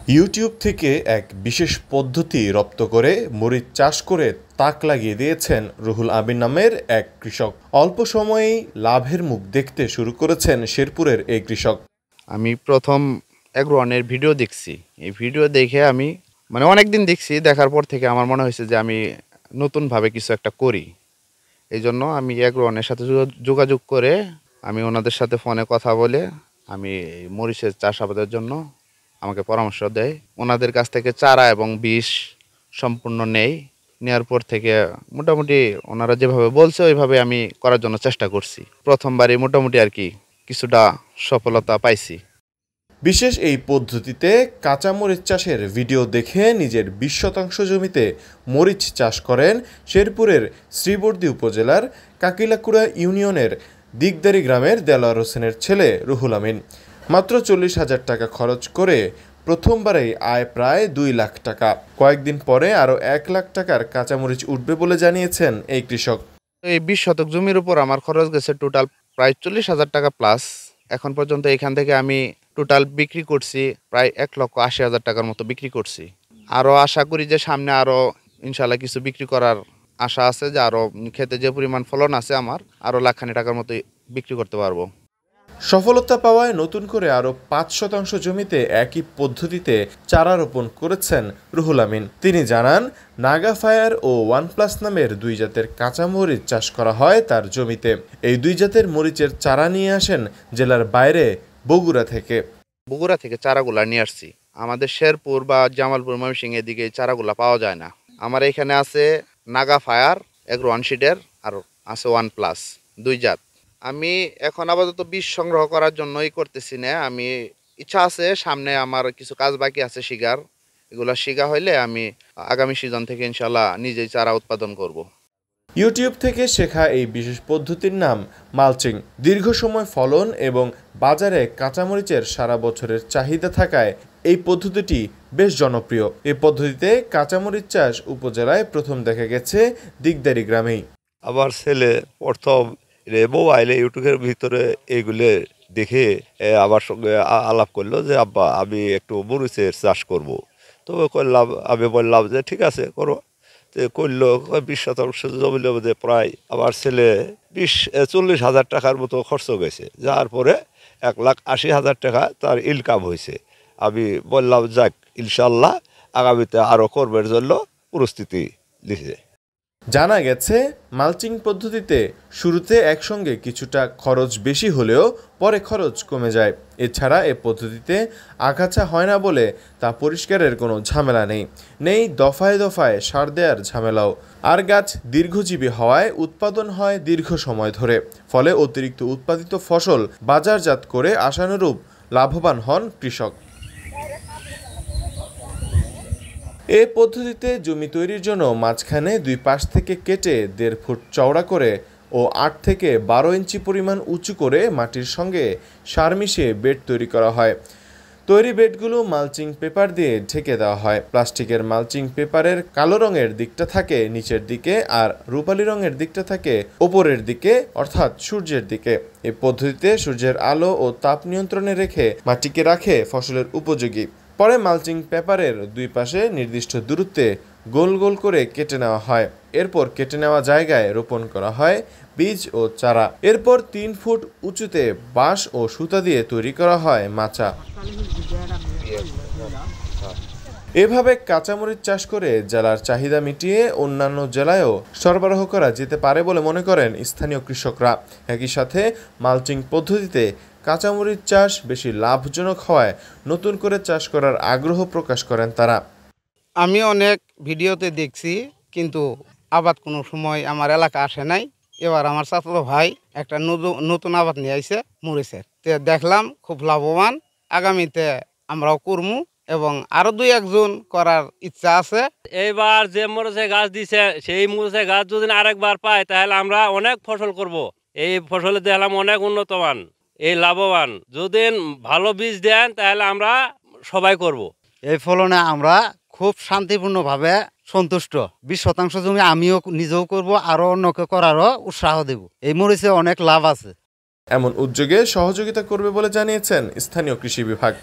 YouTube থেকে এক বিশেষ পদ্ধতি রপ্ত করে মরিচ চাষ করে তাক লাগিয়ে দিয়েছেন রুহুল আমিন নামের এক কৃষক। অল্প সময়েই লাভের মুখ দেখতে শুরু করেছেন শেরপুরের এই কৃষক। আমি প্রথম অ্যাগ্রোওয়ানের ভিডিও দেখছি। এই ভিডিও দেখে আমি অনেকদিন দেখছি, দেখার পর থেকে আমার মনে হয়েছে যে আমি নতুনভাবে কিছু একটা করি। এই জন্য আমি অ্যাগ্রোওয়ানের সাথে যোগাযোগ করে আমি ওনাদের সাথে ফোনে কথা বলে আমি মরিচের চাষাবাদের জন্য আমাকে পরামর্শ দেয়। ওনাদের কাছ থেকে চারা এবং বীজ সম্পূর্ণ নেওয়ার পর থেকে মোটামুটি ওনারা যেভাবে বলছে ওইভাবে আমি করার জন্য চেষ্টা করছি। প্রথমবারই মোটামুটি আর কি কিছুটা সফলতা পাইছি। বিশেষ এই পদ্ধতিতে কাঁচা মরিচ চাষের ভিডিও দেখে নিজের 20 শতাংশ জমিতে মরিচ চাষ করেন শেরপুরের শ্রীবর্দী উপজেলার কাকিলাকুড়া ইউনিয়নের দিগদারি গ্রামের দেলোয়ার হোসেনের ছেলে রুহুল আমিন। মাত্র 40,000 টাকা খরচ করে প্রথমবারেই আয় প্রায় 2 লাখ টাকা। কয়েকদিন পরে আরও 1 লাখ টাকার কাঁচামরিচ উঠবে বলে জানিয়েছেন এই কৃষক। এই 20 শতক জমির উপর আমার খরচ গেছে টোটাল প্রায় 40,000 টাকা প্লাস। এখন পর্যন্ত এখান থেকে আমি টোটাল বিক্রি করছি প্রায় 1,80,000 টাকার মতো বিক্রি করছি। আরও আশা করি যে সামনে আরও ইনশাল্লাহ কিছু বিক্রি করার আশা আছে, যে আরও খেতে যে পরিমাণ ফলন আছে আমার আরও লাখখানি টাকার মতো বিক্রি করতে পারবো। সফলতা পাওয়ায় নতুন করে আরও 5 শতাংশ জমিতে একই পদ্ধতিতে চারা রোপণ করেছেন রুহুল আমিন। তিনি জানান, নাগা ফায়ার ও ওয়ানপ্লাস নামের 2 জাতের কাঁচামরিচ চাষ করা হয় তার জমিতে। এই 2 জাতের মরিচের চারা নিয়ে আসেন জেলার বাইরে বগুড়া থেকে চারাগুলা নিয়ে আসছি। আমাদের শেরপুর বা জামালপুর ময়মনসিংহ এদিকে এই চারাগুলা পাওয়া যায় না। আমার এখানে আছে নাগা ফায়ার এগ্রো ওয়ানশিডের আর আছে ওয়ানপ্লাস, 2 জাত। আমি এখন আপাতত বীজ সংগ্রহ করার জন্যই করতেছি না। আমি ইচ্ছা আছে সামনে আমার কিছু কাজ বাকি আছে শিখার। এগুলো শিখা হইলে আমি আগামী সিজন থেকে ইনশাল্লাহ নিজেই চারা উৎপাদন করব। ইউটিউব থেকে শেখা এই বিশেষ পদ্ধতির নাম মালচিং। দীর্ঘ সময় ফলন এবং বাজারে কাঁচামরিচের সারা বছরের চাহিদা থাকায় এই পদ্ধতিটি বেশ জনপ্রিয়। এই পদ্ধতিতে কাঁচামরিচ চাষ উপজেলায় প্রথম দেখা গেছে দিগদারি গ্রামেই। আমার ছেলে প্রথম মোবাইলে ইউটিউবের ভিতরে এইগুলো দেখে আমার সঙ্গে আলাপ করলো যে আব্বা আমি একটু মরিচের চাষ করব। তবে করলাম, আমি বললাম যে ঠিক আছে করো। তো করলো 20 শতাংশ জমির মধ্যে প্রায় আমার ছেলে 40,000 টাকার মতো খরচ গেছে। যার পরে 1,80,000 টাকা তার ইনকাম হয়েছে। আমি বললাম যাক ইনশাল্লাহ আগামীতে আরও কর্মের জন্য প্রস্তুতি নিছে। জানা গেছে, মালচিং পদ্ধতিতে শুরুতে একসঙ্গে কিছুটা খরচ বেশি হলেও পরে খরচ কমে যায়। এছাড়া এ পদ্ধতিতে আগাছা হয় না বলে তা পরিষ্কারের কোনো ঝামেলা নেই দফায় দফায় সার দেওয়ার ঝামেলাও। আর গাছ দীর্ঘজীবী হওয়ায় উৎপাদন হয় দীর্ঘ সময় ধরে। ফলে অতিরিক্ত উৎপাদিত ফসল বাজারজাত করে আশানুরূপ লাভবান হন কৃষক। এ পদ্ধতিতে জমি তৈরির জন্য মাঝখানে 2 পাশ থেকে কেটে 1.5 ফুট চওড়া করে ও 8 থেকে 12 ইঞ্চি পরিমাণ উঁচু করে মাটির সঙ্গে সার মিশিয়ে বেড তৈরি করা হয়। তৈরি বেডগুলো মালচিং পেপার দিয়ে ঢেকে দেওয়া হয়। প্লাস্টিকের মালচিং পেপারের কালো রঙের দিকটা থাকে নিচের দিকে আর রূপালী রঙের দিকটা থাকে ওপরের দিকে, অর্থাৎ সূর্যের দিকে। এই পদ্ধতিতে সূর্যের আলো ও তাপ নিয়ন্ত্রণে রেখে মাটিকে রাখে ফসলের উপযোগী। পরে মালচিং পেপারের 2 পাশে নির্দিষ্ট দূরত্বে গোল গোল করে কেটে নেওয়া হয়। এরপর কেটে নেওয়া জায়গায় রোপণ করা হয় বীজ ও চারা। এরপর 3 ফুট উঁচুতে বাঁশ ও সুতা দিয়ে তৈরি করা হয় মাচা। এভাবে কাঁচামরিচ চাষ করে জেলার চাহিদা মিটিয়ে অন্যান্য জেলায়ও সরবরাহ করা যেতে পারে বলে মনে করেন স্থানীয় কৃষকরা। একই সাথে মালচিং পদ্ধতিতে কাঁচামরিচ চাষ বেশি লাভজনক হওয়ায় নতুন করে চাষ করার আগ্রহ প্রকাশ করেন তারা। আমি অনেক ভিডিওতে দেখছি, কিন্তু আবাদ কোনো সময় আমার এলাকা আসে নাই। এবার আমার চাচাতো ভাই একটা নতুন আবাদ নিয়ে আইছে মরিচের, দেখলাম খুব লাভবান। আগামীতে আমরাও করমু এবং আরো 2-1 জন করার ইচ্ছা আছে। এইবার যে মরিচের গাছ দিছে সেই মরিচের গাছ যদি আরেকবার পাই তাহলে আমরা অনেক ফসল করব। এই ফসলে দেখলাম অনেক উন্নতমান, এই লাভবান। যদি ভালো বীজ দেন তাহলে আমরা সবাই করব। এই ফলনে আমরা খুব শান্তিপূর্ণভাবে সন্তুষ্ট। 20 শতাংশ জমি আমিও নিজেও করব, আরো অন্যকে করারও উৎসাহ দেব। এই মরিচে অনেক লাভ আছে। এমন উদ্যোগে সহযোগিতা করবে বলে জানিয়েছেন স্থানীয় কৃষি বিভাগ।